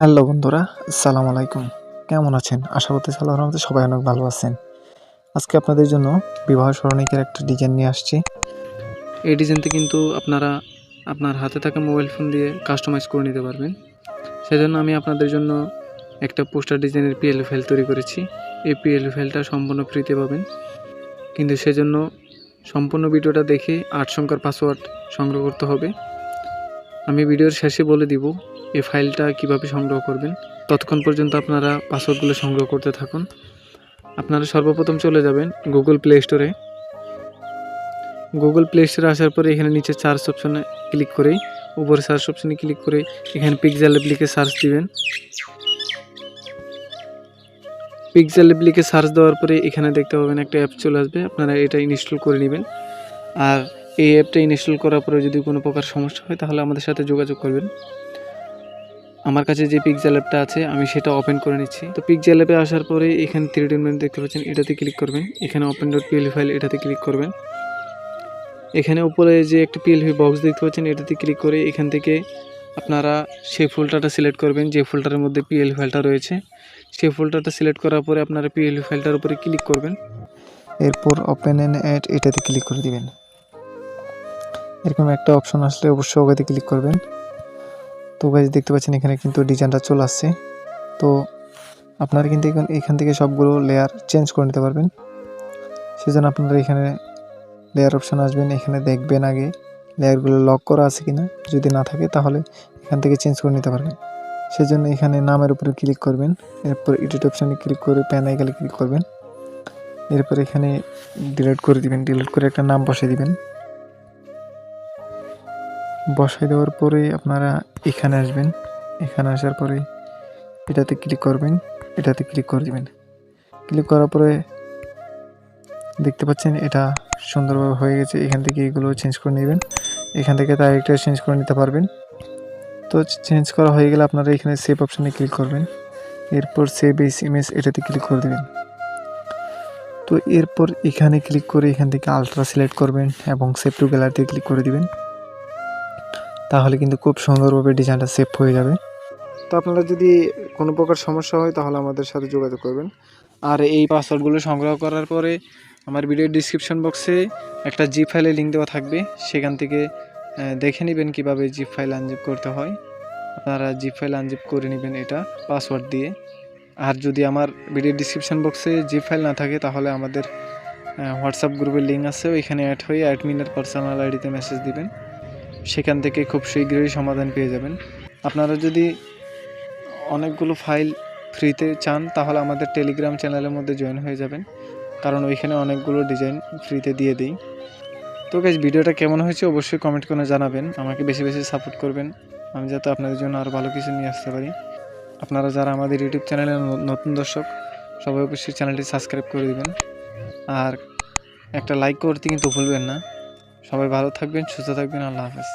Hello বন্ধুরা, আসসালামু আলাইকুম। কেমন আছেন? আশা করতেছি আল্লাহর রহমতে সবাই অনেক ভালো আছেন। আজকে আপনাদের জন্য বিবাহ স্মরণিকার একটা ডিজাইন নিয়ে আসছি। এই ডিজাইনটি কিন্তু আপনারা আপনার হাতে থাকা মোবাইল ফোন দিয়ে কাস্টমাইজ করে নিতে পারবেন। সেজন্য আমি আপনাদের জন্য একটা পোস্টার ডিজাইনের পিএলএ ফাইল তৈরি করেছি। এই পিএলএ ফাইলটা সম্পূর্ণ ফ্রিতে পাবেন, কিন্তু সেজন্য সম্পূর্ণ ভিডিওটা দেখে ৮ সংখ্যার পাসওয়ার্ড সংগ্রহ করতে হবে। আমি ভিডিওর শেষে বলে দিব এই ফাইলটা কিভাবে সংগ্রহ করবেন। ততক্ষণ পর্যন্ত আপনারা পাসওয়ার্ডগুলো সংগ্রহ করতে থাকুন। আপনারা সর্বপ্রথম চলে যাবেন গুগল প্লে স্টোরে। গুগল প্লে স্টোরে আসার পরে এখানে নিচে সার্চ অপশনে ক্লিক করেই উপরে সার্চ অপশনে ক্লিক করে এখানে পিক্সেল ল্যাব লিখে সার্চ দিবেন। পিক্সেল ল্যাব লিখে সার্চ দেওয়ার পরে এখানে দেখতে পাবেন একটা অ্যাপ চলে আসবে, আপনারা এটা ইনস্টল করে নেবেন। আর এই অ্যাপটা ইনস্টল করার পরে যদি কোনো প্রকার সমস্যা হয় তাহলে আমাদের সাথে যোগাযোগ করবেন। আমার কাছে যে পিক্সেল অ্যাপটা আছে আমি সেটা ওপেন করে নিচ্ছি। তো পিক্সেল অ্যাপে আসার পরে এখানে 3D মেনু দেখতে পাচ্ছেন, এটাতে ক্লিক করবেন। এখানে ওপেন ডট পিএলএ ফাইল এটাতে ক্লিক করবেন। এখানে উপরে যে একটি পিএলপি বক্স দেখতে পাচ্ছেন এটাতে ক্লিক করে এখান থেকে আপনারা সেই ফোল্ডারটা সিলেক্ট করবেন যে ফোল্ডারের মধ্যে পিএলপি ফাইলটা রয়েছে। সেই ফোল্ডারটা সিলেক্ট করার পরে আপনারা পিএলপি ফাইলটার উপরে ক্লিক করবেন। এরপর ওপেন অ্যান্ড অ্যাড এটাতে ক্লিক করে দিবেন। এরকম একটা অপশন আসলে অবশ্যই ওকেতে ক্লিক করবেন। তো গাইস দেখতে পাচ্ছেন এখানে কিন্তু ডিজাইনটা চলে আসছে। তো আপনারা কিন্তু এখান থেকে সবগুলো লেয়ার চেঞ্জ করে নিতে পারবেন। সেজন্য আপনারা এখানে লেয়ার অপশন আসবেন, এখানে দেখবেন আগে লেয়ারগুলো লক করা আছে কিনা। যদি না থাকে তাহলে এখান থেকে চেঞ্জ করে নিতে পারবেন। সেজন্য এখানে নামের উপরে ক্লিক করবেন, এরপর এডিট অপশানে ক্লিক করে প্যান আইকনে ক্লিক করবেন। এরপর এখানে ডিলিট করে দিবেন, ডিলিট করে একটা নাম বসাই দিবেন। বসাই দেওয়ার পরে আপনারা এখানে আসবেন, এখানে আসার পরে এটাতে ক্লিক করবেন, এটাতে ক্লিক করে দিবেন। ক্লিক করার পরে দেখতে পাচ্ছেন এটা সুন্দরভাবে হয়ে গেছে। এখান থেকে এগুলো চেঞ্জ করে নেবেন, এখান থেকে তার একটা চেঞ্জ করে নিতে পারবেন। তো চেঞ্জ করা হয়ে গেলে আপনারা এখানে সেভ অপশানে ক্লিক করবেন, এরপর সেভ এস ইমেজ এটাতে ক্লিক করে দেবেন। তো এরপর এখানে ক্লিক করে এখান থেকে আলট্রা সিলেক্ট করবেন এবং সেভ টু গ্যালারিতে ক্লিক করে দিবেন। তাহলে কিন্তু খুব সুন্দরভাবে ডিজাইনটা সেভ হয়ে যাবে। তো আপনারা যদি কোনো প্রকার সমস্যা হয় তাহলে আমাদের সাথে যোগাযোগ করবেন। আর এই পাসওয়ার্ডগুলো সংগ্রহ করার পরে আমার ভিডিওর ডিসক্রিপশন বক্সে একটা জিপ ফাইলের লিঙ্ক দেওয়া থাকবে, সেখান থেকে দেখে নেবেন কীভাবে জিপ ফাইল আনজিপ করতে হয়। আপনারা জিপ ফাইল আনজিপ করে নেবেন এটা পাসওয়ার্ড দিয়ে। আর যদি আমার ভিডিওর ডিসক্রিপশন বক্সে জিপ ফাইল না থাকে তাহলে আমাদের হোয়াটসঅ্যাপ গ্রুপের লিঙ্ক আছে, ওইখানে অ্যাড হয়ে অ্যাডমিনের পার্সোনাল আইডিতে মেসেজ দিবেন, সেখান থেকে খুব শীঘ্রই সমাধান পেয়ে যাবেন। আপনারা যদি অনেকগুলো ফাইল ফ্রিতে চান তাহলে আমাদের টেলিগ্রাম চ্যানেলের মধ্যে জয়েন হয়ে যাবেন, কারণ ওইখানে অনেকগুলো ডিজাইন ফ্রিতে দিয়ে দিই। তো গাইস, ভিডিওটা কেমন হয়েছে অবশ্যই কমেন্ট করে জানাবেন, আমাকে বেশি বেশি সাপোর্ট করবেন, আমি যাতে আপনাদের জন্য আরও ভালো কিছু নিয়ে আসতে পারি। আপনারা যারা আমাদের ইউটিউব চ্যানেলের নতুন দর্শক সবাই অবশ্যই চ্যানেলটি সাবস্ক্রাইব করে দিবেন, আর একটা লাইক করতে কিন্তু ভুলবেন না। সবাই ভালো থাকবেন, সুস্থ থাকবেন, আল্লাহ হাফেজ।